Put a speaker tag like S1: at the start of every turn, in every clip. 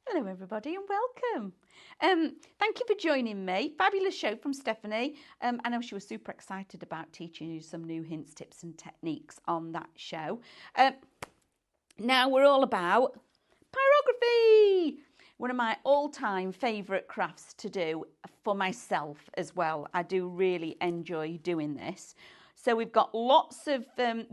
S1: Hello everybody and welcome. Thank you for joining me. Fabulous show from Stephanie. I know she was super excited about teaching you some new hints, tips and techniques on that show. Now we're all about pyrography. One of my all-time favourite crafts to do for myself as well. I do really enjoy doing this. So we've got lots of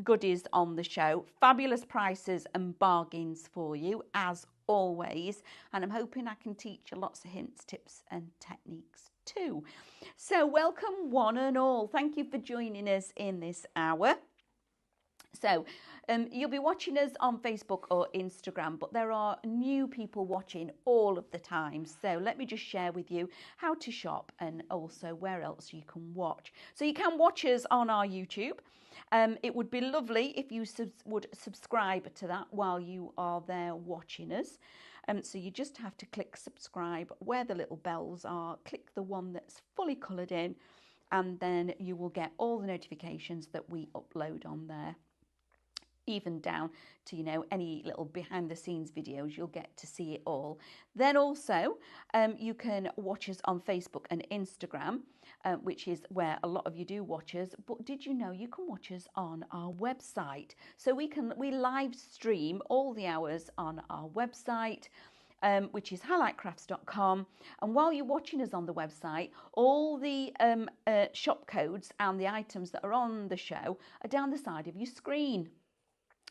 S1: goodies on the show, fabulous prices and bargains for you as always, and I'm hoping I can teach you lots of hints, tips and techniques too. So welcome one and all. Thank you for joining us in this hour. So you'll be watching us on Facebook or Instagram, but there are new people watching all of the time. So let me just share with you how to shop and also where else you can watch. So you can watch us on our YouTube. It would be lovely if you would subscribe to that while you are there watching us. So you just have to click subscribe where the little bells are, click the one that's fully coloured in, and then you will get all the notifications that we upload on there. Even down to, you know, any little behind the scenes videos, you'll get to see it all. Then also you can watch us on Facebook and Instagram, which is where a lot of you do watch us. But did you know you can watch us on our website? So we live stream all the hours on our website, which is highlightcrafts.com. And while you're watching us on the website, all the shop codes and the items that are on the show are down the side of your screen.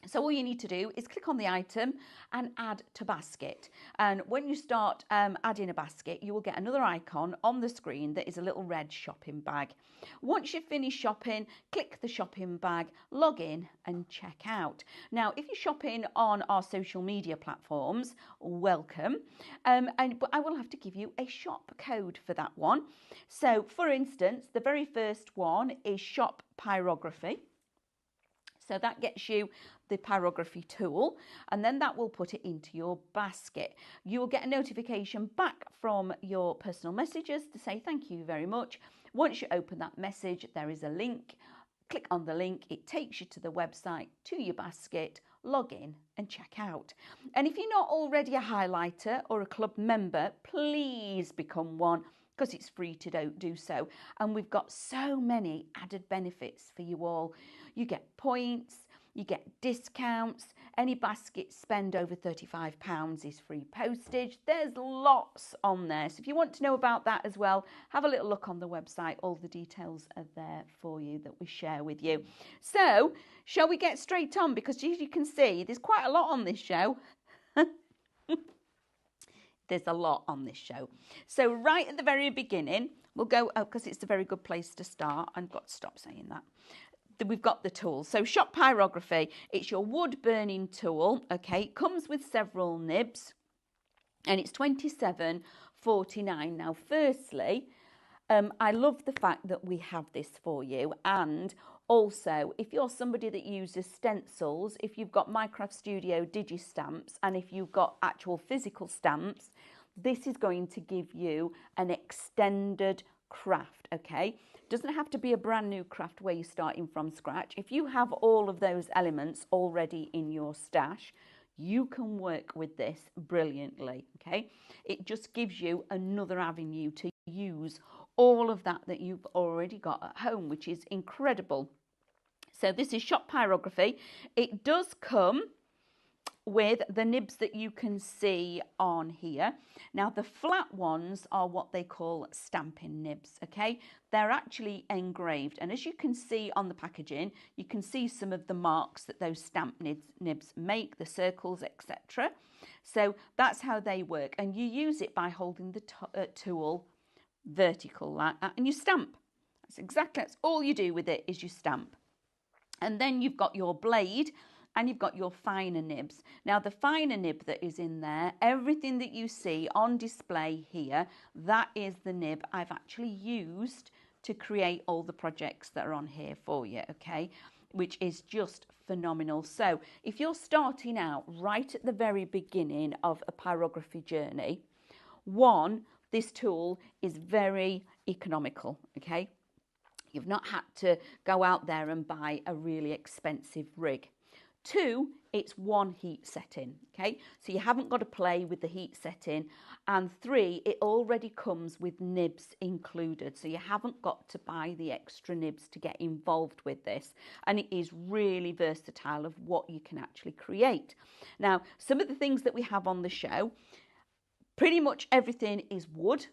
S1: So all you need to do is click on the item and add to basket. And when you start adding a basket, you will get another icon on the screen that is a little red shopping bag. Once you've finished shopping, click the shopping bag, log in and check out. Now, if you're shopping on our social media platforms, welcome. But I will have to give you a shop code for that one. So for instance, the very first one is Shop Pyrography. So that gets you the pyrography tool, and then that will put it into your basket. You will get a notification back from your personal messages to say thank you very much. Once you open that message, there is a link. Click on the link, it takes you to the website, to your basket, log in and check out. And if you're not already a highlighter or a club member, please become one, because it's free to do so. And we've got so many added benefits for you all. You get points, you get discounts, any basket spend over £35 is free postage. There's lots on there. So if you want to know about that as well, have a little look on the website. All the details are there for you that we share with you. So shall we get straight on? Because as you can see, there's quite a lot on this show. There's a lot on this show. So right at the very beginning, we'll go, because it's a very good place to start. I've got to stop saying that. We've got the tool. So Shop Pyrography, it's your wood burning tool. Okay, it comes with several nibs and it's $27.49. Now, firstly, I love the fact that we have this for you. And also, if you're somebody that uses stencils, if you've got Minecraft Studio Digi-stamps, and if you've got actual physical stamps, this is going to give you an extended craft, okay? Doesn't have to be a brand new craft where you're starting from scratch. If you have all of those elements already in your stash, you can work with this brilliantly, okay? It just gives you another avenue to use all of that you've already got at home, which is incredible. So this is Shop Pyrography. It does come with the nibs that you can see on here. Now the flat ones are what they call stamping nibs, okay? They're actually engraved, and as you can see on the packaging, you can see some of the marks that those stamp nibs make, the circles, etc. So that's how they work, and you use it by holding the tool vertical like that, and you stamp. That's all you do with it, is you stamp. And then you've got your blade and you've got your finer nibs. Now the finer nib that is in there, everything that you see on display here, that is the nib I've actually used to create all the projects that are on here for you, okay? Which is just phenomenal. So if you're starting out right at the very beginning of a pyrography journey, this tool is very economical, okay? You've not had to go out there and buy a really expensive rig. 2, it's 1 heat setting, okay? So you haven't got to play with the heat setting. And 3, it already comes with nibs included. So you haven't got to buy the extra nibs to get involved with this. And it is really versatile of what you can actually create. Now, some of the things that we have on the show, pretty much everything is wood.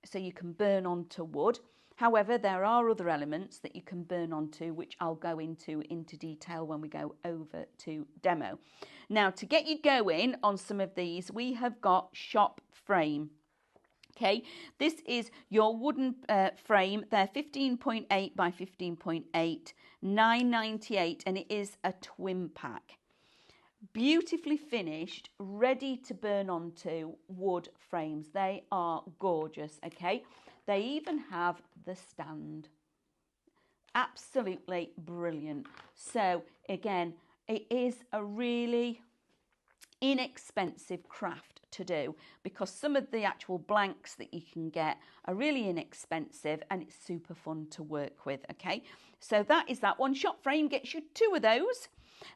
S1: So you can burn onto wood. However, there are other elements that you can burn onto, which I'll go into detail when we go over to demo. Now, to get you going on some of these, we have got shop frame. Okay, this is your wooden frame. They're 15.8 by 15.8, $9.98, and it is a twin pack. Beautifully finished, ready to burn onto wood frames. They are gorgeous, okay? They even have the stand. Absolutely brilliant. So again, it is a really inexpensive craft to do, because some of the actual blanks that you can get are really inexpensive and it's super fun to work with, okay? So that is that one. Shop frame gets you 2 of those.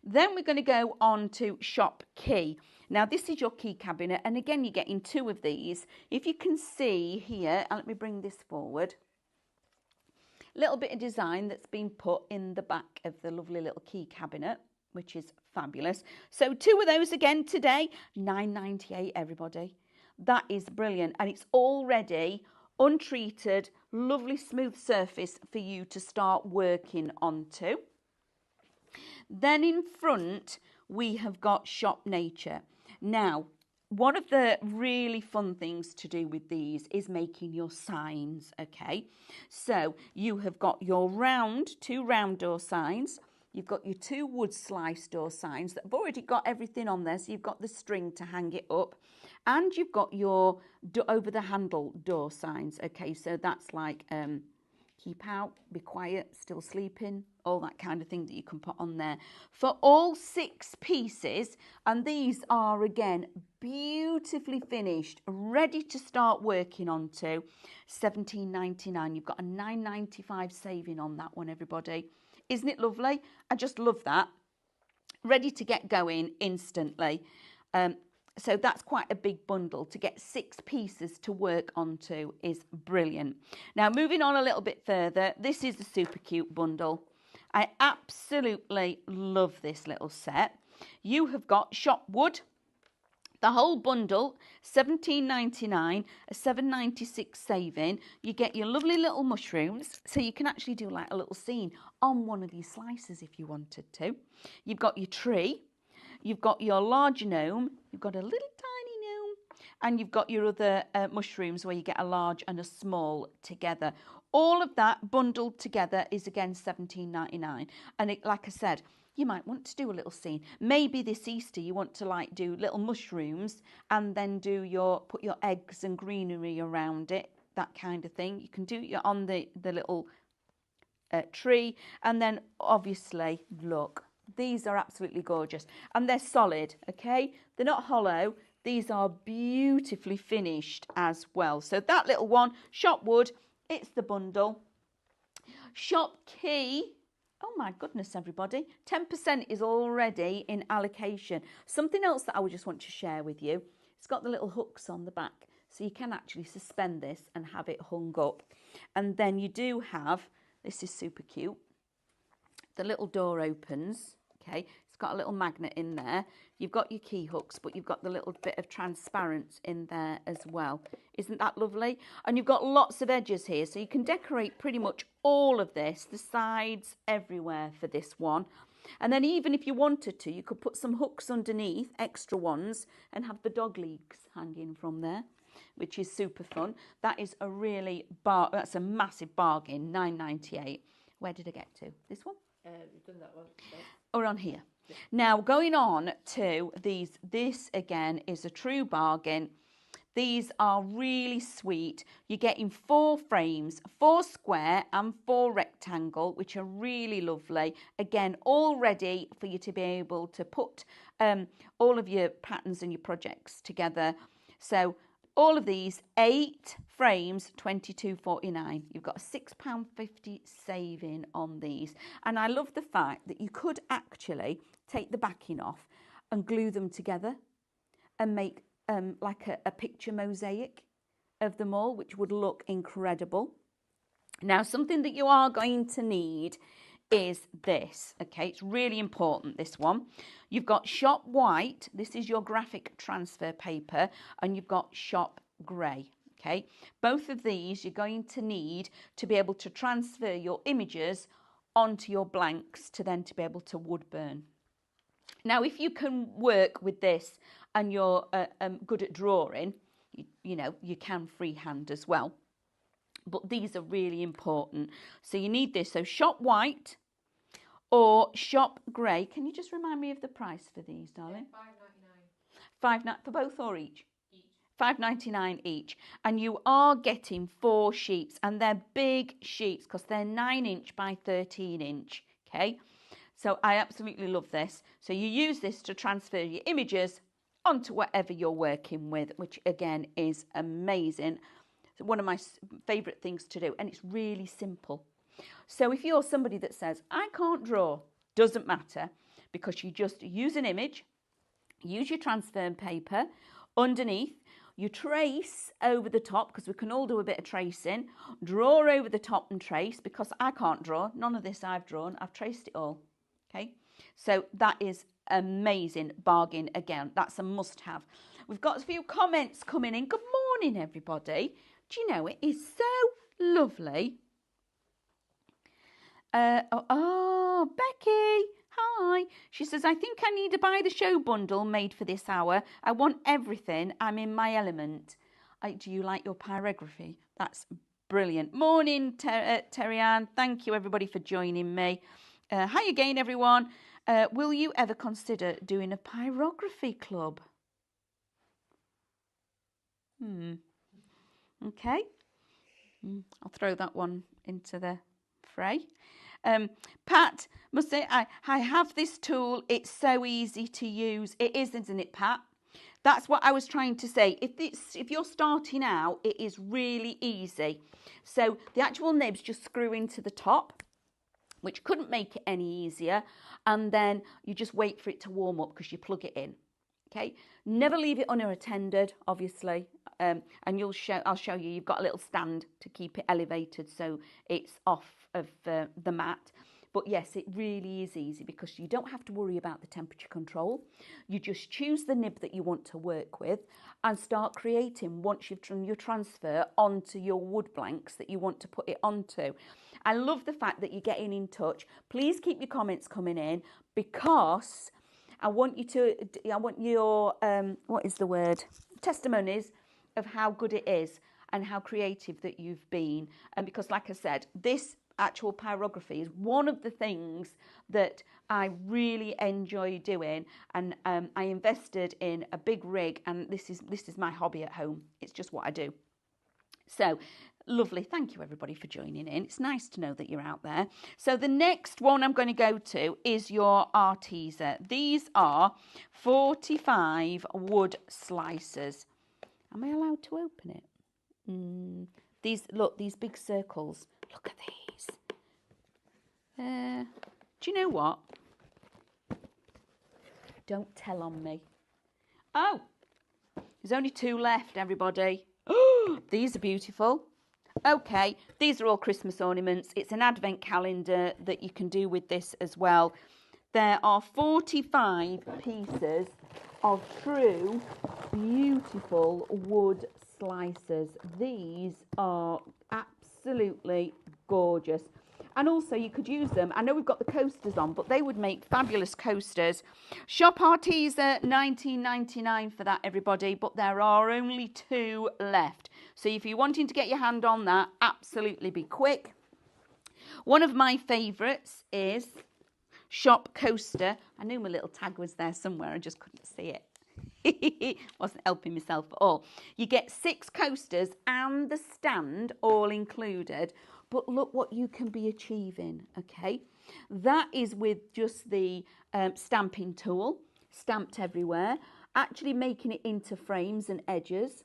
S1: Then we're going to go on to shop key. Now this is your key cabinet, and again you're getting 2 of these. If you can see here, and let me bring this forward, a little bit of design that's been put in the back of the lovely little key cabinet, which is fabulous. So 2 of those again today, $9.98 everybody. That is brilliant, and it's already untreated, lovely smooth surface for you to start working onto. Then in front we have got shop nature. Now, one of the really fun things to do with these is making your signs, okay? So you have got your 2 round door signs. You've got your 2 wood slice door signs that have already got everything on there. So you've got the string to hang it up, and you've got your over the handle door signs. Okay, so that's like keep out, be quiet, still sleeping, all that kind of thing that you can put on there for all 6 pieces. And these are again beautifully finished, ready to start working onto. $17.99. You've got a $9.95 saving on that one, everybody. Isn't it lovely? I just love that. Ready to get going instantly. So that's quite a big bundle. To get 6 pieces to work onto is brilliant. Now, moving on a little bit further, this is a super cute bundle. I absolutely love this little set. You have got shop wood. The whole bundle, $17.99, a $7.96 saving. You get your lovely little mushrooms, so you can actually do like a little scene on one of these slices if you wanted to. You've got your tree. You've got your large gnome, you've got a little tiny gnome, and you've got your other mushrooms where you get a large and a small together. All of that bundled together is again $17.99. And it, like I said, you might want to do a little scene. Maybe this Easter you want to like do little mushrooms and then put your eggs and greenery around it, that kind of thing. You can do it on the little tree, and then obviously look. These are absolutely gorgeous, and they're solid, okay? They're not hollow. These are beautifully finished as well. So that little one, shop wood, it's the bundle. Shop key, oh my goodness, everybody. 10% is already in allocation. Something else that I would just want to share with you. It's got the little hooks on the back, so you can actually suspend this and have it hung up. And then you do have, this is super cute, the little door opens, okay? It's got a little magnet in there. You've got your key hooks, but you've got the little bit of transparent in there as well. Isn't that lovely? And you've got lots of edges here, so you can decorate pretty much all of this, the sides, everywhere for this one. And then even if you wanted to, you could put some hooks underneath, extra ones, and have the dog legs hanging from there, which is super fun. That is a really, that's a massive bargain, $9.98. Where did I get to? This one?
S2: You've done that one.
S1: Or on here. Yeah. Now, going on to these, this again is a true bargain. These are really sweet. You're getting 4 frames, 4 square and 4 rectangle, which are really lovely. Again, all ready for you to be able to put all of your patterns and your projects together. So all of these, 8 frames, £22.49. You've got a £6.50 saving on these. And I love the fact that you could actually take the backing off and glue them together and make like a picture mosaic of them all, which would look incredible. Now, something that you are going to need is this, okay? It's really important, this one. You've got shop white, this is your graphic transfer paper, and you've got shop grey, okay? Both of these you're going to need to be able to transfer your images onto your blanks to then to be able to wood burn. Now, if you can work with this and you're good at drawing, you know, you can freehand as well. But these are really important. So you need this. So shop white or shop grey. Can you just remind me of the price for these, darling? £5.99. For both or each? Each. £5.99 each. And you are getting 4 sheets, and they're big sheets because they're 9" by 13". Okay. So I absolutely love this. So you use this to transfer your images onto whatever you're working with, which again is amazing. It's one of my favourite things to do, and it's really simple. So if you're somebody that says, I can't draw, doesn't matter, because you just use an image, use your transfer paper, underneath, you trace over the top, because we can all do a bit of tracing, draw over the top and trace, because I can't draw, none of this I've drawn, I've traced it all, okay? So that is amazing bargain again, that's a must-have. We've got a few comments coming in. Good morning, everybody. Do you know, it is so lovely. Becky, hi. She says, I think I need to buy the show bundle made for this hour. I want everything. I'm in my element. Do you like your pyrography? That's brilliant. Morning, Terry Ann. Thank you, everybody, for joining me. Hi again, everyone. Will you ever consider doing a pyrography club? Okay, I'll throw that one into the fray. Pat must say, I have this tool. It's so easy to use. It is, isn't it, Pat? That's what I was trying to say. If you're starting out, it is really easy. So the actual nibs just screw into the top, which couldn't make it any easier. And then you just wait for it to warm up because you plug it in. Okay, never leave it unattended, obviously, and I'll show you, you've got a little stand to keep it elevated so it's off of the mat. But yes, it really is easy because you don't have to worry about the temperature control. You just choose the nib that you want to work with and start creating once you've done your transfer onto your wood blanks that you want to put it onto. I love the fact that you're getting in touch. Please keep your comments coming in because I want your, what is the word? Testimonies of how good it is and how creative that you've been. And because, like I said, this actual pyrography is one of the things that I really enjoy doing. And I invested in a big rig, and this is my hobby at home. It's just what I do. So lovely. Thank you, everybody, for joining in. It's nice to know that you're out there. So the next one I'm going to go to is your Arteza. These are 45 wood slicers. Am I allowed to open it? These big circles. Look at these. Do you know what? Don't tell on me. Oh, there's only 2 left, everybody. Oh, these are beautiful. Okay, these are all Christmas ornaments. It's an advent calendar that you can do with this as well. There are 45 pieces of true, beautiful wood slicers. These are absolutely gorgeous. And also you could use them. I know we've got the coasters on, but they would make fabulous coasters. Shop Arteza, $19.99 for that, everybody. But there are only 2 left. So if you're wanting to get your hand on that, absolutely be quick. One of my favourites is Shop Coaster. I knew my little tag was there somewhere. I just couldn't see it. Wasn't helping myself at all. You get 6 coasters and the stand all included. But look what you can be achieving, okay? That is with just the stamping tool, stamped everywhere, actually making it into frames and edges.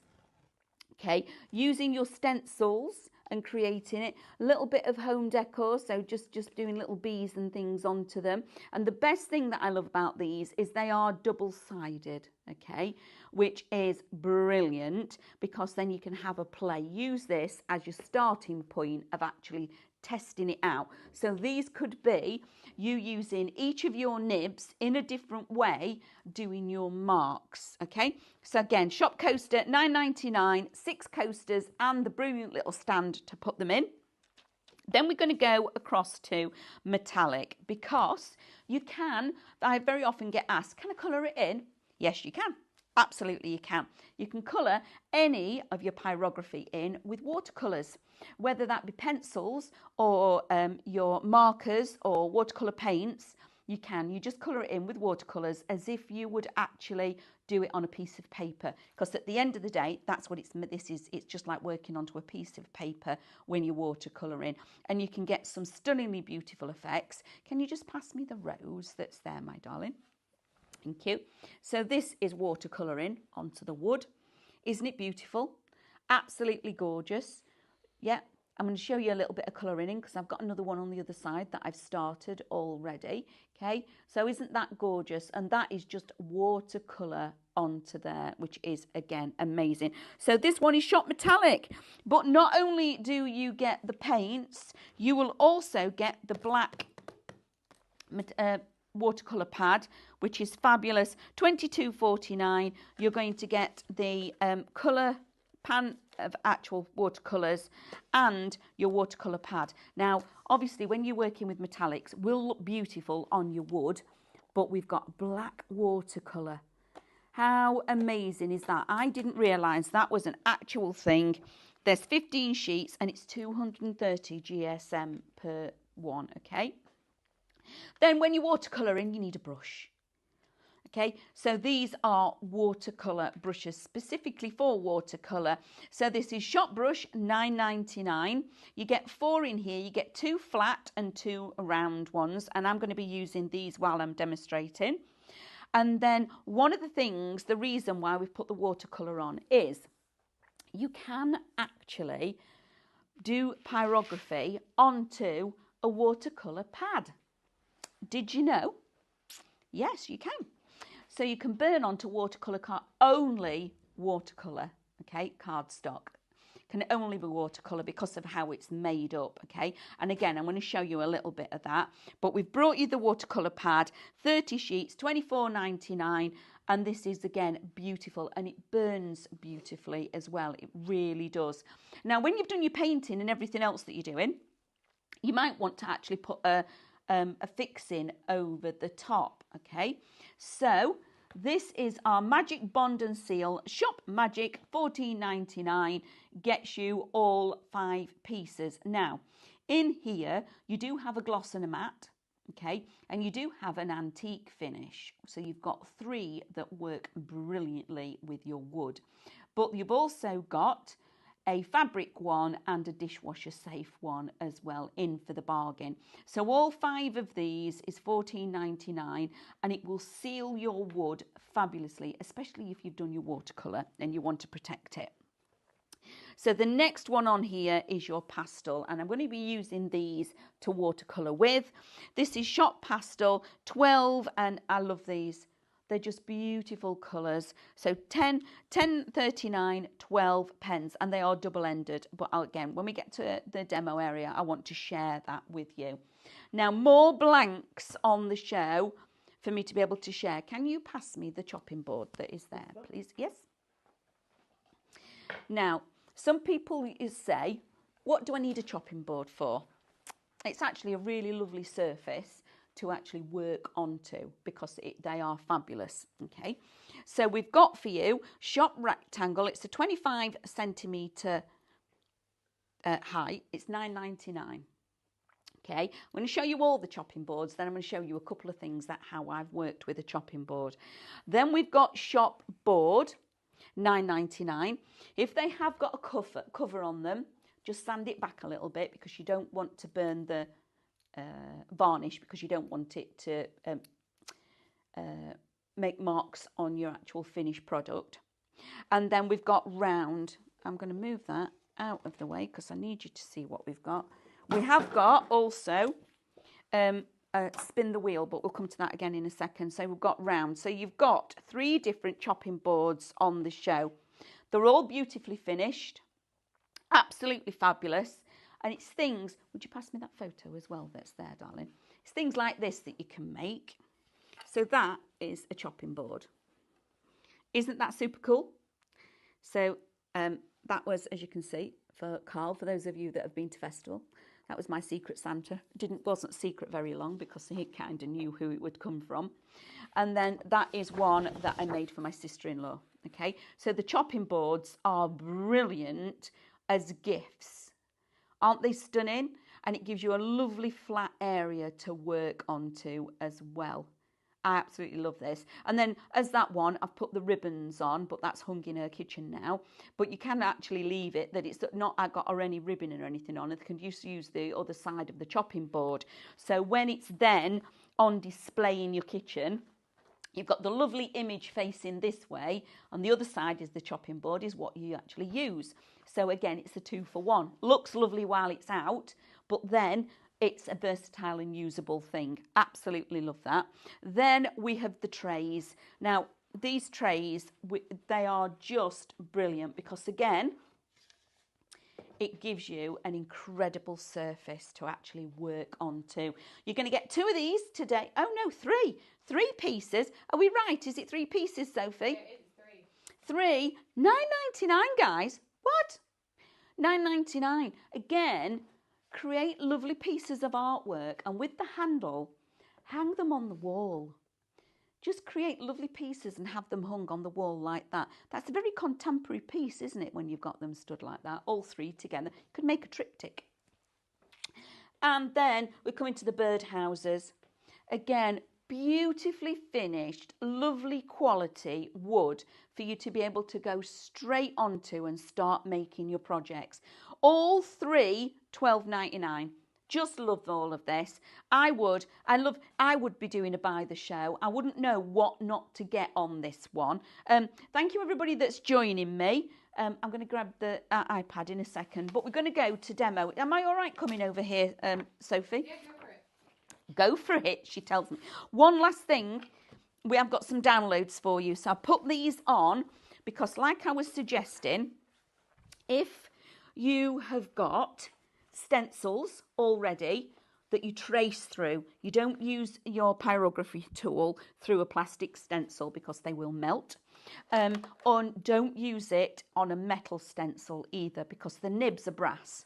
S1: Okay, using your stencils and creating it, a little bit of home decor, so just doing little bees and things onto them. And the best thing that I love about these is they are double-sided, okay, which is brilliant, because then you can have a play. Use this as your starting point of actually testing it out. So these could be you using each of your nibs in a different way, doing your marks. Okay, so again, shop coaster £9.99, 6 coasters and the brilliant little stand to put them in. Then we're going to go across to metallic, because you can, I very often get asked, can I colour it in? Yes, you can. Absolutely you can. You can colour any of your pyrography in with watercolours, whether that be pencils or your markers or watercolour paints. You can. You just colour it in with watercolours as if you would actually do it on a piece of paper, because at the end of the day, that's what it's just like working onto a piece of paper when you're watercolouring, and you can get some stunningly beautiful effects. Can you just pass me the rose that's there, my darling? Thank you. So this is watercolouring onto the wood. Isn't it beautiful? Absolutely gorgeous. Yeah, I'm going to show you a little bit of colouring in, because I've got another one on the other side that I've started already. Okay, so isn't that gorgeous? And that is just watercolour onto there, which is again amazing. So this one is shop metallic, but not only do you get the paints, you will also get the black watercolour pad, which is fabulous. £22.49. You're going to get the colour pan of actual watercolours and your watercolour pad. Now, obviously, when you're working with metallics, will look beautiful on your wood, but we've got black watercolour. How amazing is that? I didn't realise that was an actual thing. There's 15 sheets and it's 230 GSM per one, okay? Then when you're watercolouring, you need a brush. Okay, so these are watercolour brushes specifically for watercolour. So this is shop brush, £9.99. You get 4 in here. You get 2 flat and 2 round ones. And I'm going to be using these while I'm demonstrating. And then one of the things, the reason why we've put the watercolour on is you can actually do pyrography onto a watercolour pad. Did you know? Yes, you can. So you can burn onto watercolour card, only watercolour, okay, cardstock. Can only be watercolour because of how it's made up, okay? And again, I'm going to show you a little bit of that. But we've brought you the watercolour pad, 30 sheets, £24.99. And this is, again, beautiful. And it burns beautifully as well. It really does. Now, when you've done your painting and everything else that you're doing, you might want to actually put a fixing over the top, okay? So this is our Magic Bond and Seal Shop Magic, £14.99, gets you all 5 pieces. Now, in here, you do have a gloss and a matte, okay? And you do have an antique finish. So you've got 3 that work brilliantly with your wood. But you've also got a fabric one and a dishwasher safe one as well in for the bargain. So all 5 of these is £14.99, and it will seal your wood fabulously, especially if you've done your watercolour and you want to protect it. So the next one on here is your pastel, and I'm going to be using these to watercolour with. This is shop pastel 12, and I love these. They're just beautiful colours. So 10.39, 12 pence, and they are double-ended. But again, when we get to the demo area, I want to share that with you. Now, more blanks on the show for me to be able to share. Can you pass me the chopping board that is there, please? Yes. Now, some people say, what do I need a chopping board for? It's actually a really lovely surface to actually work onto, because they are fabulous. Okay, so we've got for you shop rectangle. It's a 25 centimetre height. It's £9.99. Okay, I'm going to show you all the chopping boards, then I'm going to show you a couple of things that how I've worked with a chopping board. Then we've got shop board, £9.99. If they have got a cover on them, just sand it back a little bit, because you don't want to burn the varnish, because you don't want it to make marks on your actual finished product. And then we've got round. I'm going to move that out of the way because I need you to see what we've got. We have got also spin the wheel, but we'll come to that again in a second. So we've got round. So you've got 3 different chopping boards on the show. They're all beautifully finished, absolutely fabulous. And it's things, would you pass me that photo as well that's there, darling? It's things like this that you can make. So that is a chopping board. Isn't that super cool? So that was, as you can see, for Carl, for those of you that have been to festival, that was my secret Santa. Wasn't secret very long because he kind of knew who it would come from. And then that is one that I made for my sister-in-law. Okay, so the chopping boards are brilliant as gifts. Aren't they stunning? And it gives you a lovely flat area to work onto as well. I absolutely love this. And then as that one, I've put the ribbons on, but that's hung in her kitchen now. But you can actually leave it that it's not I got or any ribbon or anything on it. You can just use the other side of the chopping board. So when it's then on display in your kitchen, you've got the lovely image facing this way, and the other side is the chopping board is what you actually use. So again, it's a 2 for 1. Looks lovely while it's out, but then it's a versatile and usable thing. Absolutely love that. Then we have the trays. Now, these trays, they are just brilliant because, again, it gives you an incredible surface to actually work onto. You're going to get 2 of these today. Oh, no, 3. 3 pieces. Are we right? Is it 3 pieces, Sophie?
S2: Yeah, it's 3.
S1: 3. £9.99, guys. What? £9.99. Again, create lovely pieces of artwork, and with the handle, hang them on the wall. Just create lovely pieces and have them hung on the wall like that. That's a very contemporary piece, isn't it, when you've got them stood like that, all 3 together. You could make a triptych. And then we're coming to the birdhouses. Again, beautifully finished, lovely quality wood for you to be able to go straight onto and start making your projects. All 3 £12.99. Just love all of this. I would be doing a buy the show. I wouldn't know what not to get on this one. Thank you everybody that's joining me. I'm going to grab the iPad in a second, but we're going to go to demo. Am I all right coming over here, Sophie?
S2: Yeah, go for it.
S1: Go for it, she tells me. One last thing, we have got some downloads for you. So I put these on because, like I was suggesting, if you have got stencils already that you trace through, you don't use your pyrography tool through a plastic stencil because they will melt. Or don't use it on a metal stencil either because the nibs are brass.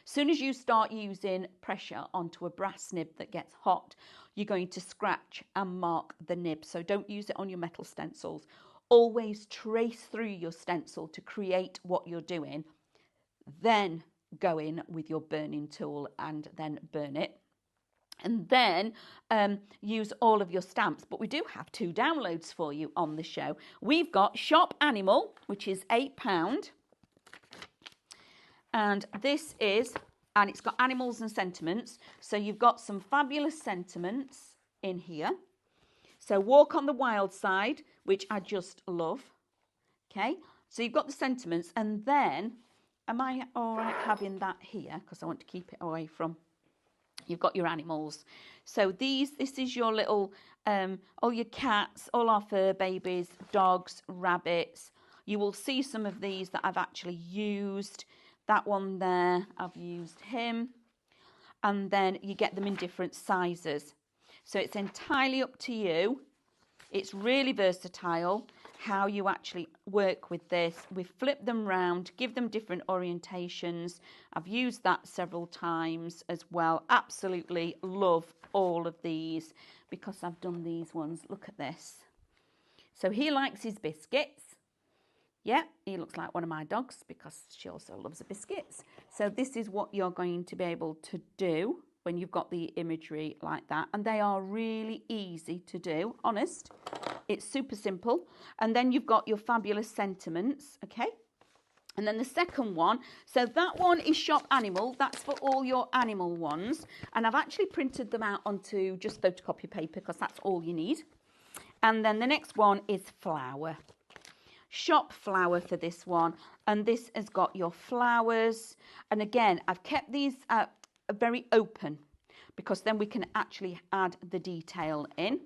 S1: Soon as you start using pressure onto a brass nib that gets hot, you're going to scratch and mark the nib. So don't use it on your metal stencils. Always trace through your stencil to create what you're doing. Then go in with your burning tool and then burn it. And then use all of your stamps. But we do have 2 downloads for you on the show. We've got Shop Animal, which is £8. And this is, and it's got animals and sentiments. So you've got some fabulous sentiments in here. So Walk on the Wild Side, which I just love. Okay, so you've got the sentiments, and then, am I all right having that here? Because I want to keep it away from, you've got your animals. So this is your little, all your cats, all our fur babies, dogs, rabbits. You will see some of these that I've actually used. That one there, I've used him. And then you get them in different sizes. So it's entirely up to you. It's really versatile how you actually work with this. We flip them round, give them different orientations. I've used that several times as well. Absolutely love all of these because I've done these ones. Look at this. So he likes his biscuits. Yeah, he looks like one of my dogs because she also loves the biscuits. So this is what you're going to be able to do when you've got the imagery like that. And they are really easy to do, honest. It's super simple. And then you've got your fabulous sentiments, okay? And then the second one, so that one is Shop Animal. That's for all your animal ones. And I've actually printed them out onto just photocopy paper because that's all you need. And then the next one is Flower. shop flower for this one, and this has got your flowers. And again, I've kept these very open because then we can actually add the detail in.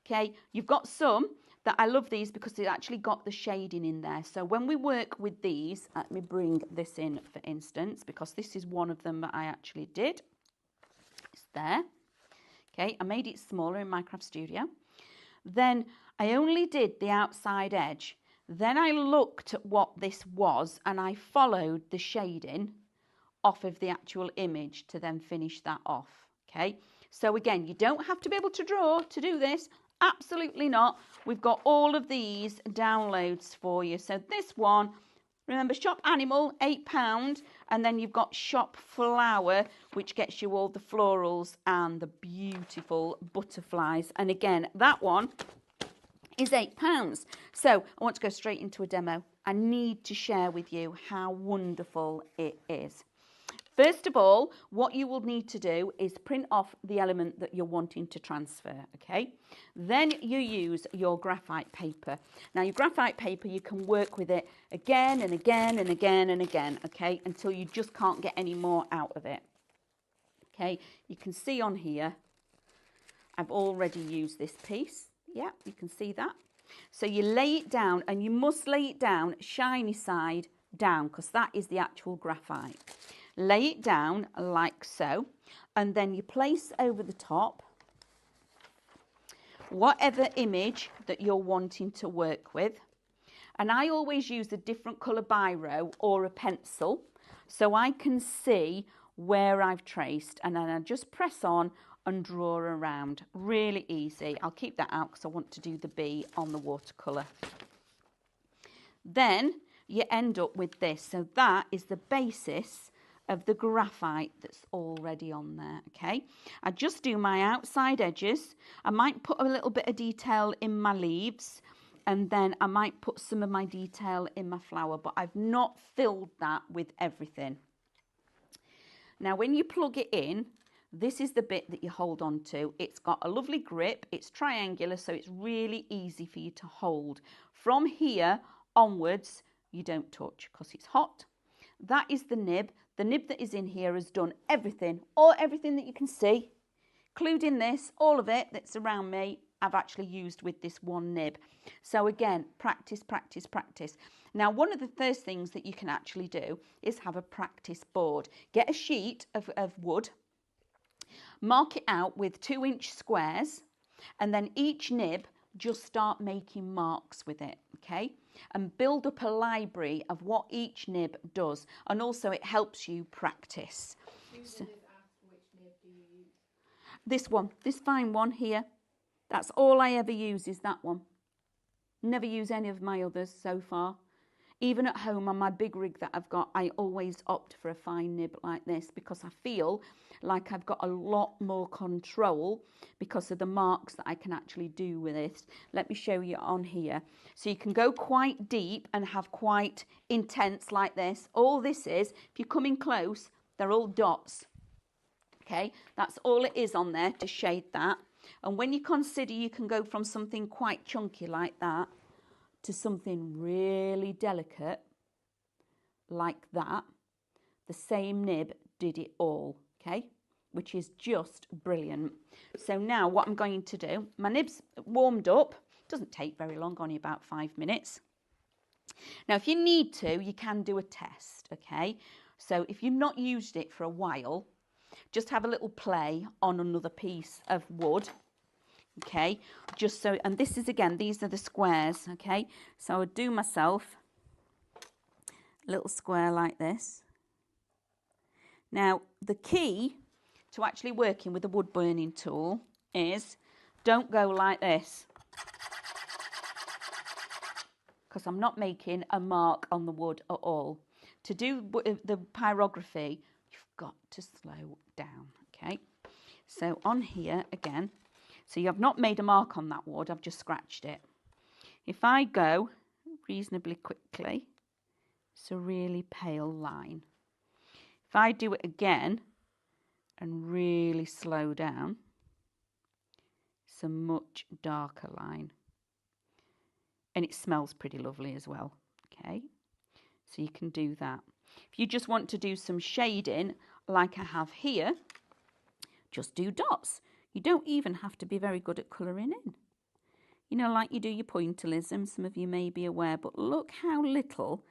S1: Okay, you've got some that I love these because they actually got the shading in there. So when we work with these, let me bring this in for instance, because this is one of them that I actually did. It's there. Okay, I made it smaller in Minecraft Studio. Then I only did the outside edge. Then I looked at what this was and I followed the shading off of the actual image to then finish that off. Okay, so again, you don't have to be able to draw to do this. Absolutely not. We've got all of these downloads for you. So this one, remember, shop animal, £8, and then you've got shop flower, which gets you all the florals and the beautiful butterflies. And again, that one is £8. So I want to go straight into a demo. I need to share with you how wonderful it is. First of all, what you will need to do is print off the element that you're wanting to transfer, okay? Then you use your graphite paper. Now, your graphite paper, you can work with it again and again and again and again, okay, until you just can't get any more out of it, okay? You can see on here, I've already used this piece. Yeah, you can see that. So you lay it down, and you must lay it down shiny side down because that is the actual graphite. Lay it down like so, and then you place over the top whatever image that you're wanting to work with. And I always use a different colour biro or a pencil so I can see where I've traced, and then I just press on and draw around. Really easy. I'll keep that out because I want to do the bee on the watercolour. Then you end up with this. So that is the basis of the graphite that's already on there, okay? I just do my outside edges. I might put a little bit of detail in my leaves, and then I might put some of my detail in my flower, but I've not filled that with everything. Now, when you plug it in, this is the bit that you hold on to. It's got a lovely grip. It's triangular, so it's really easy for you to hold. From here onwards, you don't touch because it's hot. That is the nib. The nib that is in here has done everything, everything that you can see, including this, all of it that's around me, I've actually used with this one nib. So again, practice, practice, practice. Now, one of the first things that you can actually do is have a practice board. Get a sheet of wood, mark it out with 2-inch squares, and then each nib, just start making marks with it, okay? And build up a library of what each nib does. And also it helps you practice. So, which nib do you use? This one, this fine one here. That's all I ever use is that one. Never use any of my others so far. Even at home on my big rig that I've got, I always opt for a fine nib like this because I feel like I've got a lot more control because of the marks that I can actually do with it. Let me show you on here. So you can go quite deep and have quite intense like this. All this is, if you come in close, they're all dots. Okay, that's all it is on there to shade that. And when you consider you can go from something quite chunky like that to something really delicate like that, the same nib did it all, okay, which is just brilliant. So now what I'm going to do, my nib's warmed up, doesn't take very long, only about 5 minutes. Now if you need to, you can do a test, okay? So if you've not used it for a while, just have a little play on another piece of wood. Okay, just so, and this is again, these are the squares, okay? So I would do myself a little square like this. Now, the key to actually working with a wood burning tool is don't go like this, because I'm not making a mark on the wood at all. To do the pyrography, you've got to slow down, okay? So on here again, so you have not made a mark on that wood, I've just scratched it. If I go reasonably quickly, it's a really pale line. If I do it again and really slow down, it's a much darker line. and it smells pretty lovely as well. Okay, so you can do that. If you just want to do some shading like I have here, just do dots. You don't even have to be very good at colouring in. You know, like you do your pointillism, some of you may be aware, but look how little,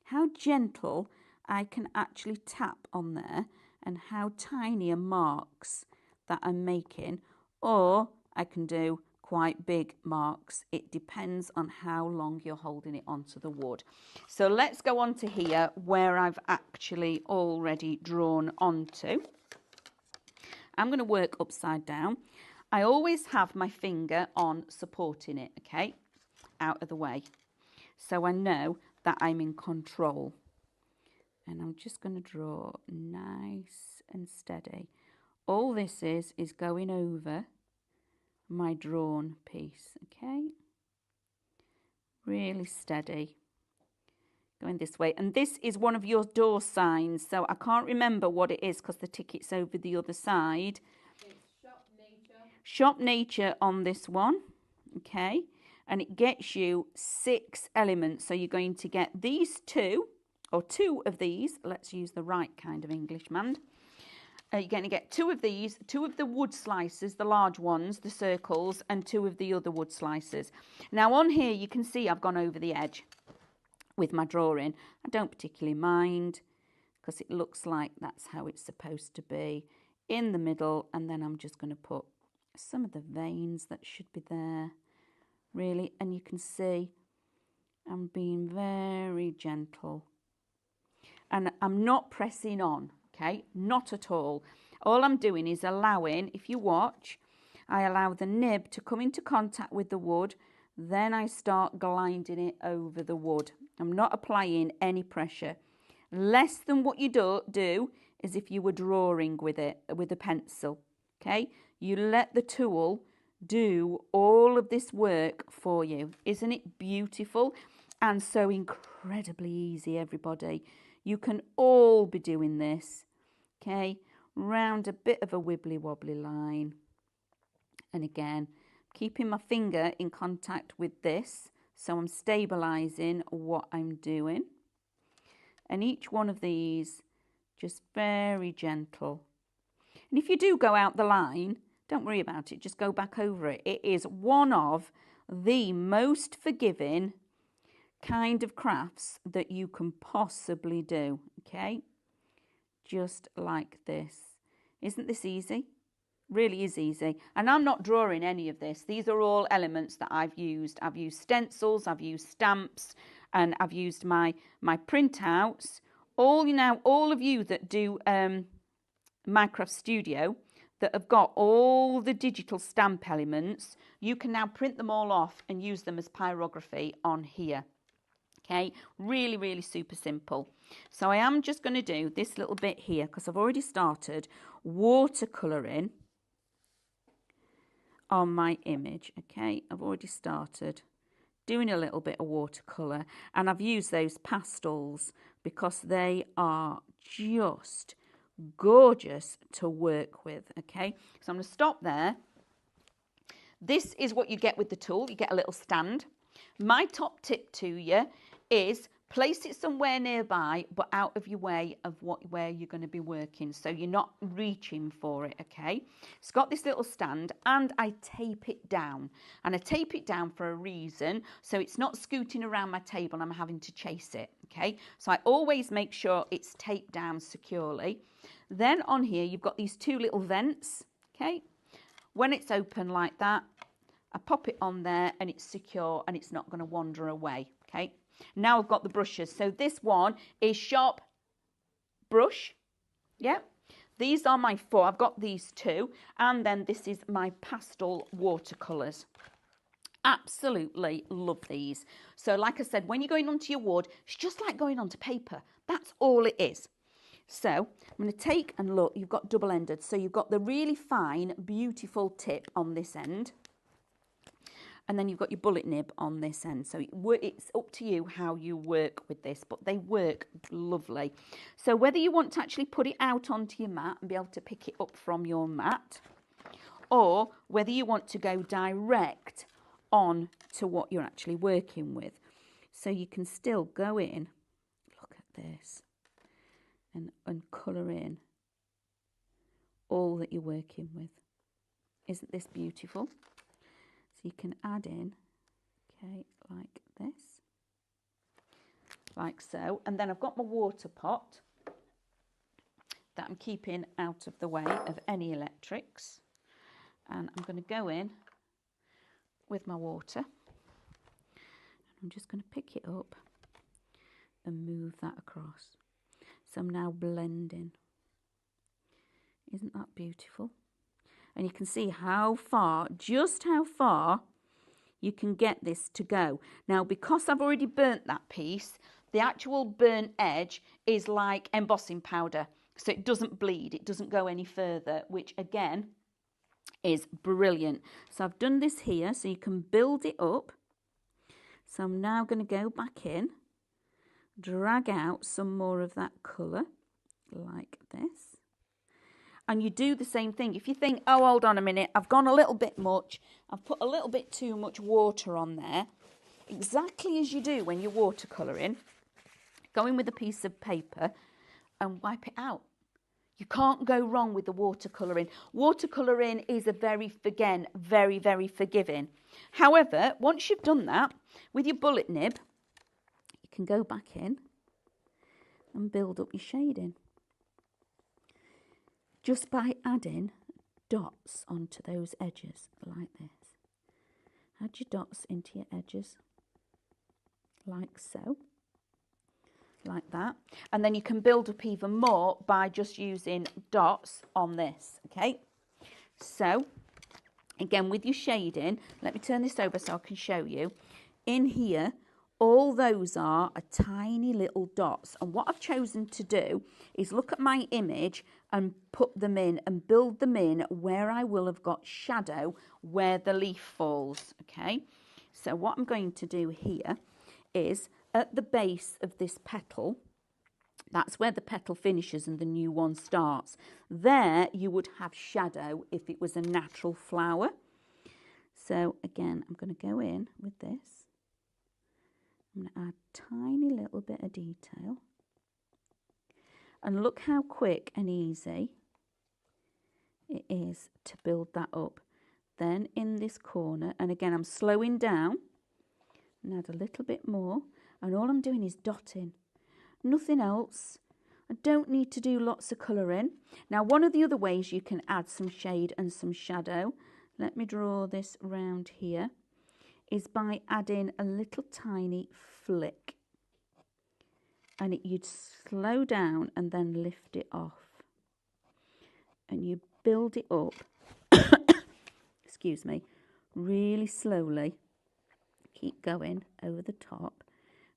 S1: how gentle I can actually tap on there and how tiny are marks that I'm making, or I can do quite big marks. It depends on how long you're holding it onto the wood. So let's go on to here where I've actually already drawn onto. I'm going to work upside down. I always have my finger on supporting it, okay, out of the way, so I know that I'm in control. And I'm just going to draw nice and steady. All this is going over my drawn piece, okay? Really steady. Going this way. And this is one of your door signs, so I can't remember what it is because the ticket's over the other side.
S2: It's Shop Nature.
S1: Shop Nature on this one, okay? And it gets you 6 elements. So you're going to get these 2, or 2 of these. Let's use the right kind of English, man. You're going to get 2 of these, 2 of the wood slices, the large ones, the circles, and 2 of the other wood slices. Now on here you can see I've gone over the edge with my drawing. I don't particularly mind because it looks like that's how it's supposed to be in the middle, and then I'm just going to put some of the veins that should be there, really, and you can see I'm being very gentle and I'm not pressing on, okay, not at all. All I'm doing is allowing, if you watch, I allow the nib to come into contact with the wood, then I start gliding it over the wood. I'm not applying any pressure. Less than what you do is if you were drawing with it, with a pencil, okay? You let the tool do all of this work for you. Isn't it beautiful? And so incredibly easy, everybody. You can all be doing this, okay? Round a bit of a wibbly wobbly line. And again, keeping my finger in contact with this, so I'm stabilizing what I'm doing. And each one of these, just very gentle. And if you do go out the line, don't worry about it, just go back over it. It is one of the most forgiving kind of crafts that you can possibly do, okay? Just like this. Isn't this easy? Really is easy. And I'm not drawing any of this. These are all elements that I've used. I've used stencils, I've used stamps, and I've used my printouts. All of you that do Minecraft Studio, that have got all the digital stamp elements, you can now print them all off and use them as pyrography on here. Okay, really, really super simple. So I am just going to do this little bit here because I've already started watercolouring on my image. Okay, I've already started doing a little bit of watercolour, and I've used those pastels because they are just gorgeous to work with. Okay, so I'm going to stop there. This is what you get with the tool. You get a little stand. My top tip to you is place it somewhere nearby, but out of your way of where you're going to be working, so you're not reaching for it. Okay, it's got this little stand, and I tape it down, and I tape it down for a reason, so it's not scooting around my table and I'm having to chase it. Okay, so I always make sure it's taped down securely. Then on here you've got these 2 little vents. Okay, when it's open like that, I pop it on there and it's secure and it's not going to wander away. Okay, now I've got the brushes. So this one is Sharp Brush. Yeah, these are my 4. I've got these 2, and then this is my pastel watercolours. Absolutely love these. So like I said, when you're going onto your wood, it's just like going onto paper. That's all it is. So I'm going to take and look, you've got double-ended. So you've got the really fine, beautiful tip on this end. And then you've got your bullet nib on this end. So it's up to you how you work with this, but they work lovely. So whether you want to actually put it out onto your mat and be able to pick it up from your mat, or whether you want to go direct on to what you're actually working with. So you can still go in, look at this, and colour in all that you're working with. Isn't this beautiful? So you can add in, okay, like this, like so. And then I've got my water pot that I'm keeping out of the way of any electrics. And I'm going to go in with my water. I'm just going to pick it up and move that across. So I'm now blending. Isn't that beautiful? And you can see how far, just how far you can get this to go. Now, because I've already burnt that piece, the actual burnt edge is like embossing powder. So it doesn't bleed, it doesn't go any further, which again is brilliant. So I've done this here, so you can build it up. So I'm now going to go back in, drag out some more of that colour, like this. And you do the same thing. If you think, oh, hold on a minute, I've gone a little bit much, I've put a little bit too much water on there, exactly as you do when you're watercolouring, go in with a piece of paper and wipe it out. You can't go wrong with the watercolouring. Watercolouring is very forgiving. However, once you've done that, with your bullet nib, you can go back in and build up your shading. Just by adding dots onto those edges, like this. Add your dots into your edges, like so. Like that, and then you can build up even more by just using dots on this. Okay, so again with your shading, let me turn this over so I can show you. In here, all those are tiny little dots, and what I've chosen to do is look at my image and put them in and build them in where I will have got shadow where the leaf falls. Okay, so what I'm going to do here is at the base of this petal, that's where the petal finishes and the new one starts. There you would have shadow if it was a natural flower. So again, I'm going to go in with this. I'm going to add a tiny little bit of detail. And look how quick and easy it is to build that up. Then in this corner, and again I'm slowing down and add a little bit more. And all I'm doing is dotting, nothing else. I don't need to do lots of colouring. Now, one of the other ways you can add some shade and some shadow, let me draw this round here, is by adding a little tiny flick. And you'd slow down and then lift it off. And you build it up, excuse me, really slowly. Keep going over the top.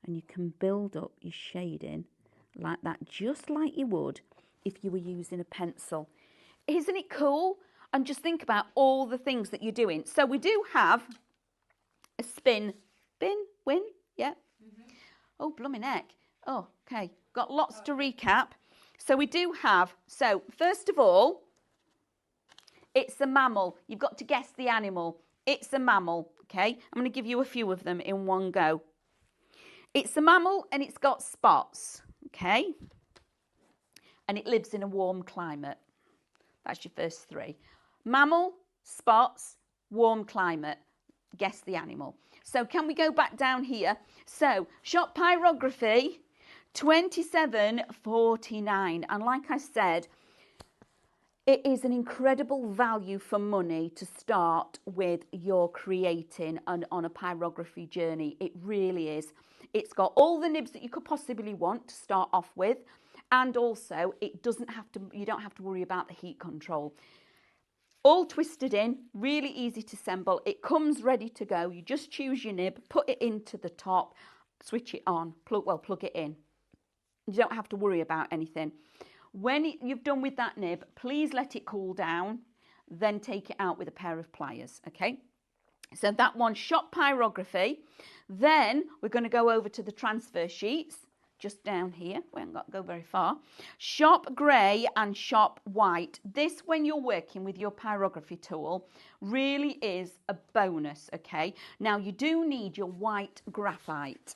S1: And you can build up your shading like that, just like you would if you were using a pencil. Isn't it cool? And just think about all the things that you're doing. So we do have a win, yeah? Oh, blooming heck. Oh, okay, got lots to recap. So we do have, so first of all, it's a mammal. You've got to guess the animal. It's a mammal, okay? I'm going to give you a few of them in one go. It's a mammal and it's got spots, okay? And it lives in a warm climate. That's your first three. Mammal, spots, warm climate. Guess the animal. So can we go back down here? So, shop Pyrography, £27.49. And like I said, it is an incredible value for money to start with your creating and on a pyrography journey. It really is. It's got all the nibs that you could possibly want to start off with, and also it doesn't have to, you don't have to worry about the heat control. All twisted in, really easy to assemble. It comes ready to go. You just choose your nib, put it into the top, switch it on, plug it in. You don't have to worry about anything. When you've done with that nib, please let it cool down, then take it out with a pair of pliers, okay? So that one, shop Pyrography. Then we're going to go over to the transfer sheets. just down here. We haven't got to go very far. Sharp grey and sharp white. This, when you're working with your pyrography tool, really is a bonus, okay? Now, you do need your white graphite,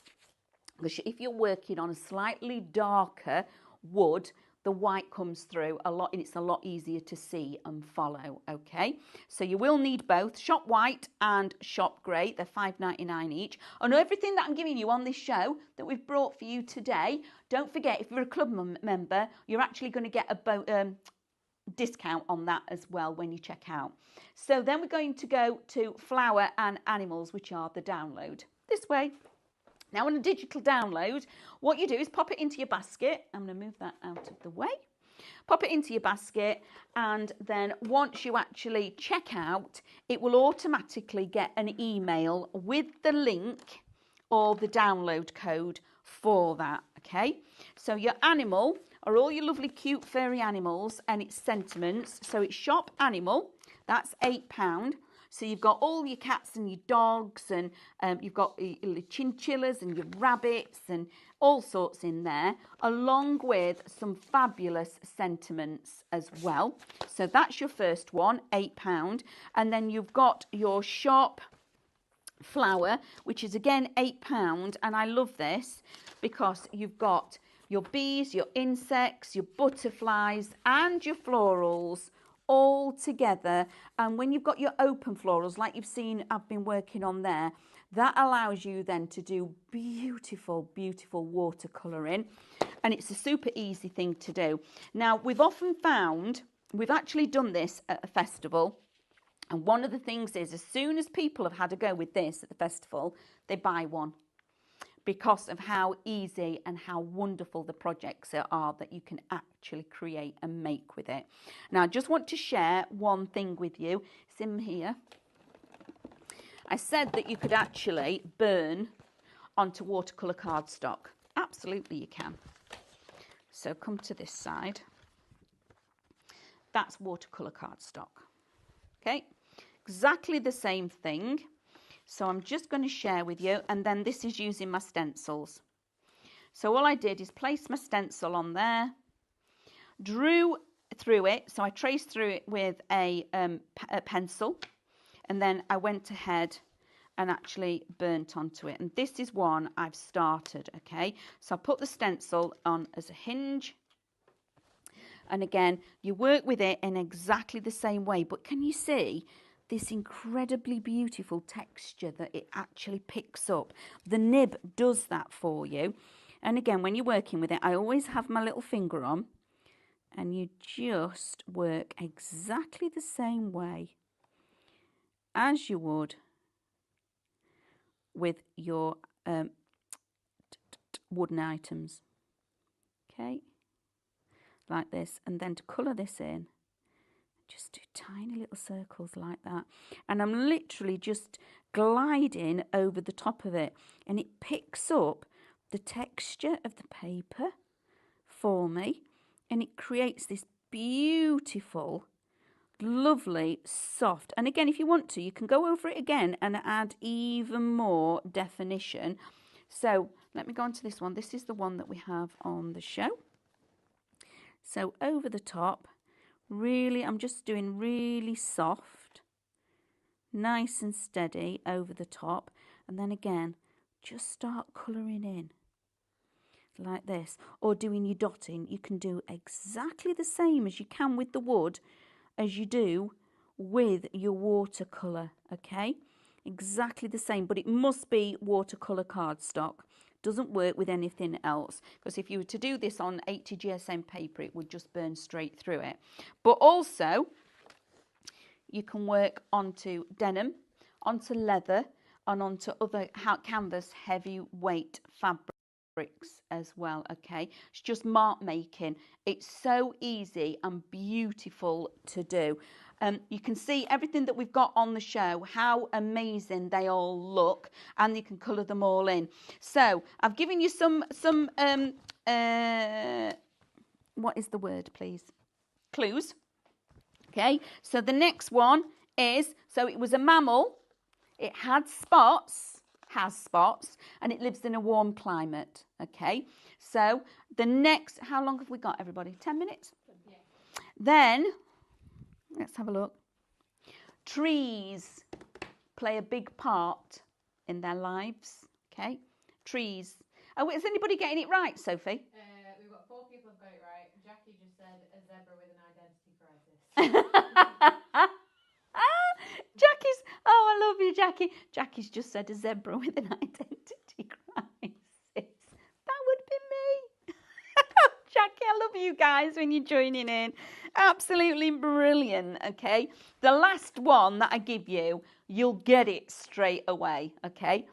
S1: because if you're working on a slightly darker wood, the white comes through a lot and it's a lot easier to see and follow, okay? So you will need both shop white and shop grey. They're $5.99 each. And everything that I'm giving you on this show that we've brought for you today, don't forget, if you're a club member, you're actually going to get a discount on that as well when you check out. So then we're going to go to flower and animals, which are the download. This way. Now, on a digital download, what you do is pop it into your basket. I'm going to move that out of the way. Pop it into your basket, and then once you actually check out, it will automatically get an email with the link or the download code for that, okay? So your animal are all your lovely cute furry animals and its sentiments. So it's shop animal, that's £8. So you've got all your cats and your dogs, and you've got your chinchillas and your rabbits and all sorts in there, along with some fabulous sentiments as well. So that's your first one, £8. And then you've got your shop flower, which is again £8. And I love this because you've got your bees, your insects, your butterflies and your florals all together. And when you've got your open florals, like you've seen I've been working on there, that allows you then to do beautiful, beautiful watercolouring, and it's a super easy thing to do. Now, we've often found, we've actually done this at a festival, and one of the things is, as soon as people have had a go with this at the festival, they buy one, because of how easy and how wonderful the projects are that you can actually create and make with it. Now, I just want to share one thing with you. It's in here. I said that you could actually burn onto watercolour cardstock. Absolutely you can. So come to this side. That's watercolour cardstock. Okay, exactly the same thing. So I'm just going to share with you, and then this is using my stencils. So all I did is place my stencil on there, drew through it, so I traced through it with a pencil, and then I went ahead and actually burnt onto it. And this is one I've started, okay? So I put the stencil on as a hinge, and again, you work with it in exactly the same way, but can you see this incredibly beautiful texture that it actually picks up? The nib does that for you. And again, when you're working with it, I always have my little finger on, and you just work exactly the same way as you would with your wooden items. Okay, like this. And then to colour this in, just do tiny little circles like that. And I'm literally just gliding over the top of it. And it picks up the texture of the paper for me. And it creates this beautiful, lovely, soft. And again, if you want to, you can go over it again and add even more definition. So let me go on to this one. This is the one that we have on the show. So over the top. Really, I'm just doing really soft, nice and steady over the top. And then again, just start colouring in like this. Or doing your dotting. You can do exactly the same as you can with the wood as you do with your watercolour, okay? Exactly the same, but it must be watercolour cardstock. Doesn't work with anything else, because if you were to do this on 80 GSM paper, it would just burn straight through it. But also, you can work onto denim, onto leather, and onto other canvas heavyweight fabrics as well, okay? It's just mark making. It's so easy and beautiful to do. You can see everything that we've got on the show, how amazing they all look, and you can colour them all in. So I've given you some what is the word, please? Clues. Okay, so the next one is, so it was a mammal, it had spots. has spots and it lives in a warm climate. Okay, so the next, how long have we got, everybody? 10 minutes?
S2: Yeah.
S1: Then, let's have a look. Trees play a big part in their lives. Okay, trees. Oh, is anybody getting it right, Sophie?
S2: We've got 4 people have got it right. Jackie just said a zebra with an identity crisis.
S1: Jackie's, oh, I love you, Jackie. Jackie's just said a zebra with an identity crisis. That would be me. Jackie, I love you guys when you're joining in. Absolutely brilliant, okay? The last one that I give you, you'll get it straight away, okay?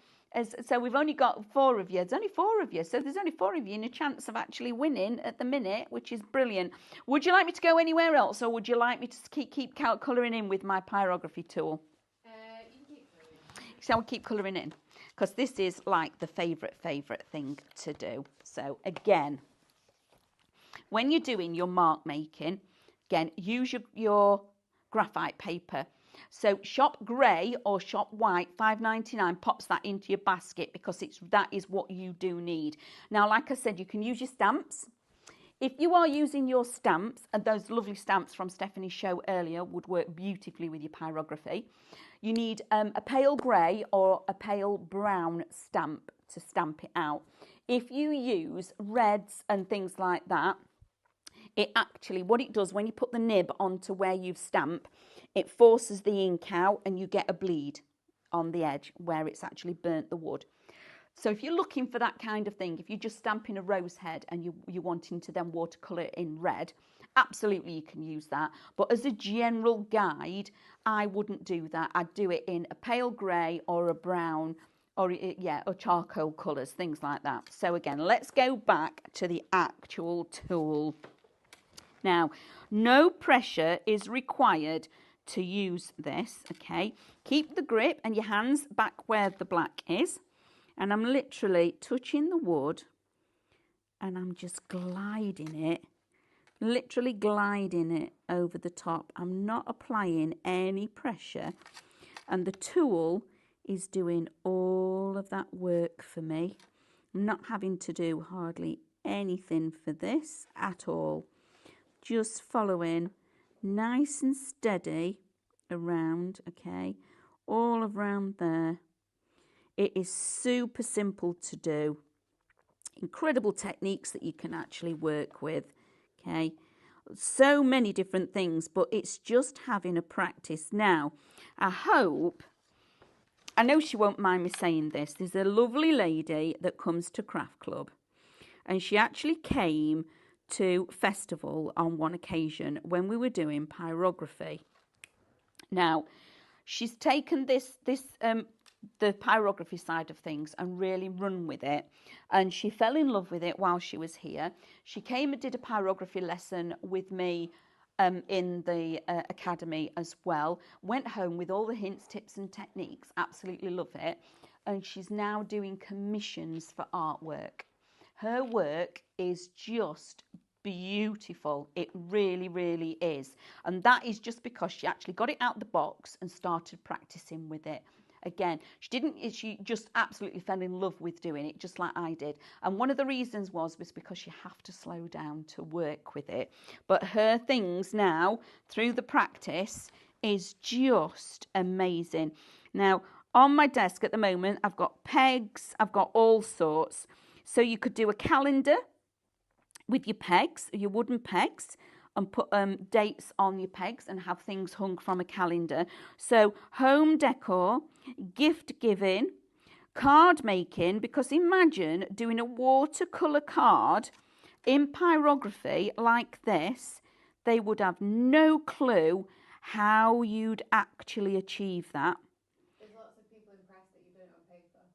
S1: So we've only got 4 of you. There's only 4 of you. So there's only 4 of you and a chance of actually winning at the minute, which is brilliant. Would you like me to go anywhere else, or would you like me to keep colouring in with my pyrography tool?
S2: You can keep colouring.
S1: So I'll keep colouring in, because this is like the favourite thing to do. So again, when you're doing your mark making, again, use your graphite paper. So shop grey or shop white, $5.99, pops that into your basket, because that is what you do need. Now, like I said, you can use your stamps. If you are using your stamps, and those lovely stamps from Stephanie's show earlier would work beautifully with your pyrography, you need a pale grey or a pale brown stamp to stamp it out. If you use reds and things like that, it actually, what it does when you put the nib onto where you've stamped, it forces the ink out and you get a bleed on the edge where it's actually burnt the wood. So if you're looking for that kind of thing, if you're just stamping a rose head and you're wanting to then watercolour it in red, absolutely you can use that. But as a general guide, I wouldn't do that. I'd do it in a pale grey or a brown, or charcoal colours, things like that. So again, let's go back to the actual tool. Now, no pressure is required to use this, okay? Keep the grip and your hands back where the black is. And I'm literally touching the wood and I'm just gliding it, literally gliding it over the top. I'm not applying any pressure. And the tool is doing all of that work for me. I'm not having to do hardly anything for this at all. Just following nice and steady around, okay, all around there. It is super simple to do. Incredible techniques that you can actually work with, okay. So many different things, but it's just having a practice. Now, I know she won't mind me saying this, there's a lovely lady that comes to Craft Club, and she actually came to festival on one occasion when we were doing pyrography. Now, she's taken the pyrography side of things and really run with it, and she fell in love with it while she was here. She came and did a pyrography lesson with me in the academy as well. Went home with all the hints, tips and techniques, absolutely love it, and she's now doing commissions for artwork. Her work is just beautiful. It really, really is. And that is just because she actually got it out the box and started practicing with it. Again, she just absolutely fell in love with doing it, just like I did. And one of the reasons was because you have to slow down to work with it. But her things now, through the practice, is just amazing. Now, on my desk at the moment, I've got pegs, I've got all sorts. So you could do a calendar with your pegs, your wooden pegs, and put dates on your pegs and have things hung from a calendar. So home decor, gift giving, card making, because imagine doing a watercolour card in pyrography like this. They would have no clue how you'd actually achieve that.
S2: There's lots of people impressed that you've done it on paper.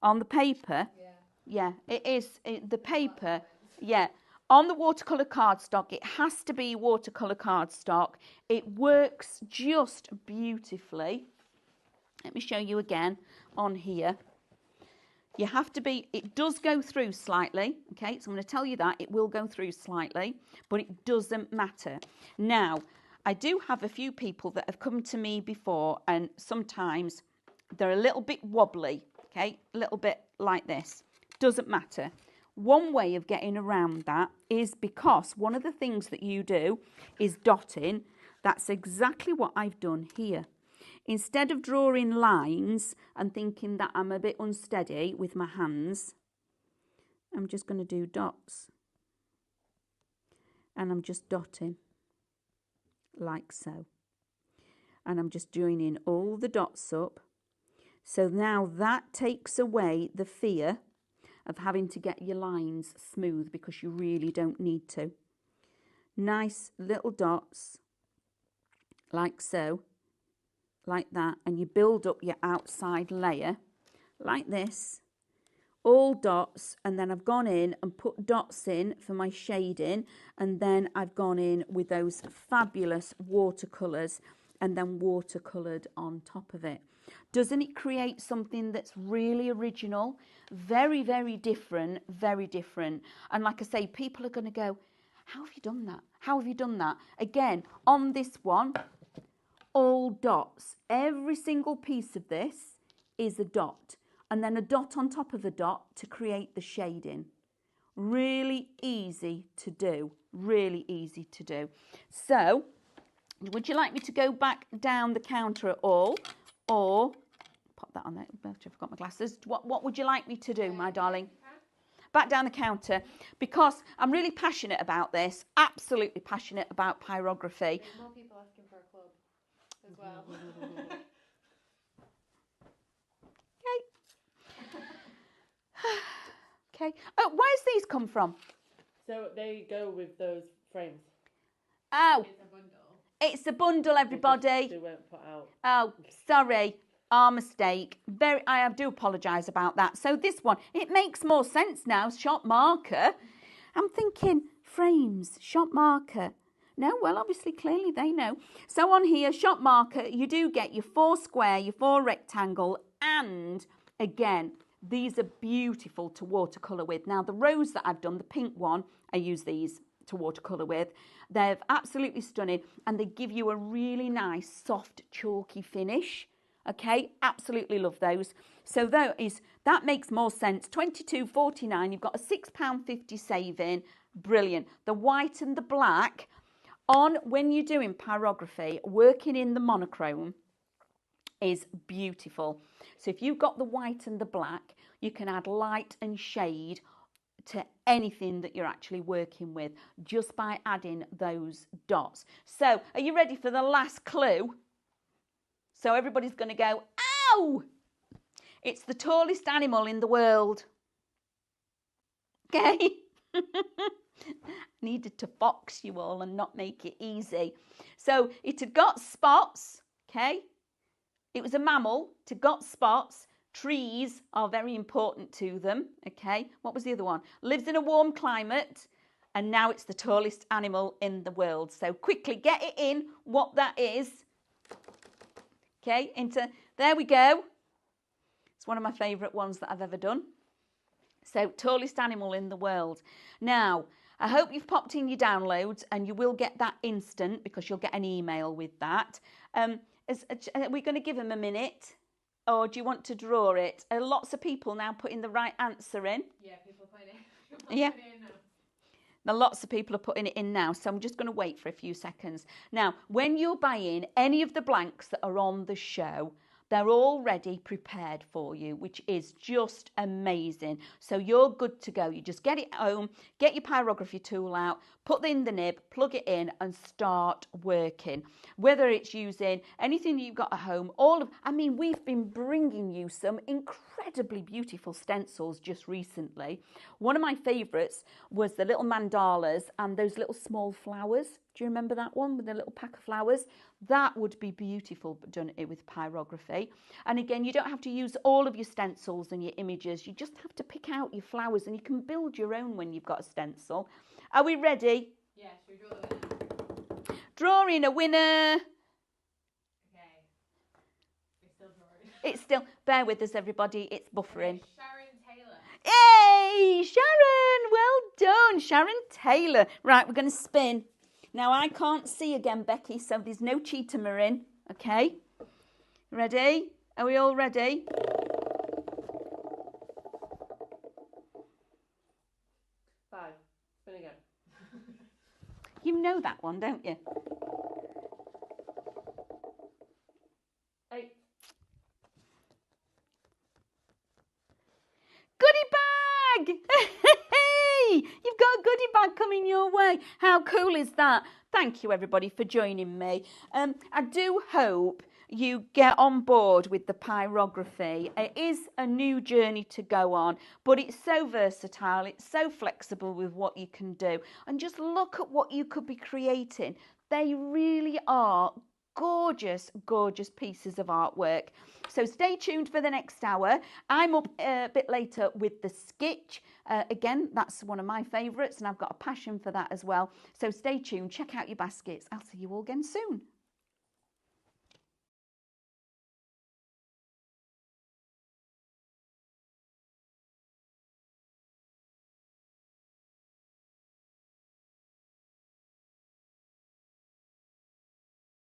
S1: On the paper?
S2: Yeah.
S1: Yeah, it is. The paper, yeah. On the watercolour cardstock, it has to be watercolour cardstock. It works just beautifully. Let me show you again on here. You have to be, it does go through slightly, okay? So I'm going to tell you that. It will go through slightly, but it doesn't matter. Now, I do have a few people that have come to me before, and sometimes they're a little bit wobbly, okay, a little bit like this. Doesn't matter. One way of getting around that is because one of the things that you do is dotting. That's exactly what I've done here. Instead of drawing lines and thinking that I'm a bit unsteady with my hands, I'm just going to do dots. And I'm just dotting like so. And I'm just joining all the dots up. So now that takes away the fear of having to get your lines smooth, because you really don't need to. Nice little dots like so, like that, and you build up your outside layer like this, all dots, and then I've gone in and put dots in for my shading, and then I've gone in with those fabulous watercolours and then watercoloured on top of it. Doesn't it create something that's really original? Very, very different, very different. And like I say, people are going to go, how have you done that? How have you done that? Again, on this one, all dots. Every single piece of this is a dot. And then a dot on top of a dot to create the shading. Really easy to do. Really easy to do. So, would you like me to go back down the counter at all? Or, pop that on there, I forgot my glasses. What would you like me to do, my darling? Back down the counter, because I'm really passionate about this. Absolutely passionate about pyrography.
S2: There's more people asking for a club as well.
S1: Okay. Oh, where's these come from?
S3: So they go with those frames.
S1: Oh,
S2: It's a bundle.
S1: it's a bundle, everybody.
S3: They weren't put out.
S1: Oh, sorry. Our mistake. I do apologise about that. So this one, it makes more sense now. Shop marker. I'm thinking frames, shop marker. No, well, obviously, clearly they know. So on here, shop marker, you do get your 4 square, your 4 rectangle, and again, these are beautiful to watercolour with. Now, the rose that I've done, the pink one, I use these to watercolour with. They're absolutely stunning, and they give you a really nice, soft, chalky finish. Okay, absolutely love those. So that makes more sense. £22.49, you've got a £6.50 saving. Brilliant. The white and the black on when you're doing pyrography, working in the monochrome is beautiful. So if you've got the white and the black, you can add light and shade to anything that you're actually working with just by adding those dots. So are you ready for the last clue? So everybody's going to go, ow! It's the tallest animal in the world. Okay? Needed to fox you all and not make it easy. So it had got spots, okay? It was a mammal, it had got spots. Trees are very important to them, okay? What was the other one? Lives in a warm climate, and now it's the tallest animal in the world. So quickly get it in what that is. Okay, there we go. It's one of my favourite ones that I've ever done. So, tallest animal in the world. Now, I hope you've popped in your downloads, and you will get that instant because you'll get an email with that. Are we going to give them a minute? Or do you want to draw it? Lots of people now putting the right answer in.
S2: Yeah, people putting it.
S1: Yeah.
S2: Putting it in now.
S1: Now, lots of people are putting it in now, so I'm just going to wait for a few seconds. Now, when you're buying any of the blanks that are on the show, they're already prepared for you, which is just amazing. So you're good to go. You just get it home, get your pyrography tool out, put it in the nib, plug it in and start working. Whether it's using anything you've got at home, we've been bringing you some incredibly beautiful stencils just recently. One of my favourites was the little mandalas and those little small flowers. Do you remember that one with the little pack of flowers? That would be beautiful done with pyrography. And again, you don't have to use all of your stencils and your images. You just have to pick out your flowers and you can build your own when you've got a stencil. Are we ready?
S2: Yeah, should we draw the winner?
S1: Drawing a winner.
S2: Okay. We're still drawing.
S1: It's still, bear with us everybody, it's buffering.
S2: Sharon Taylor.
S1: Yay! Sharon! Well done, Sharon Taylor. Right, we're going to spin. Now, I can't see again, Becky, so there's no cheetah marine, okay? Ready? Are we all ready? You know that one, don't you?
S3: 8.
S1: Goodie bag! Hey! You've got a goodie bag coming your way. How cool is that? Thank you, everybody, for joining me. I do hope you get on board with the pyrography. It is a new journey to go on, but it's so versatile, it's so flexible with what you can do. And just look at what you could be creating. They really are gorgeous, gorgeous pieces of artwork. So stay tuned for the next hour. I'm up a bit later with the sketch. Again, that's one of my favourites, and I've got a passion for that as well. So stay tuned, check out your baskets. I'll see you all again soon.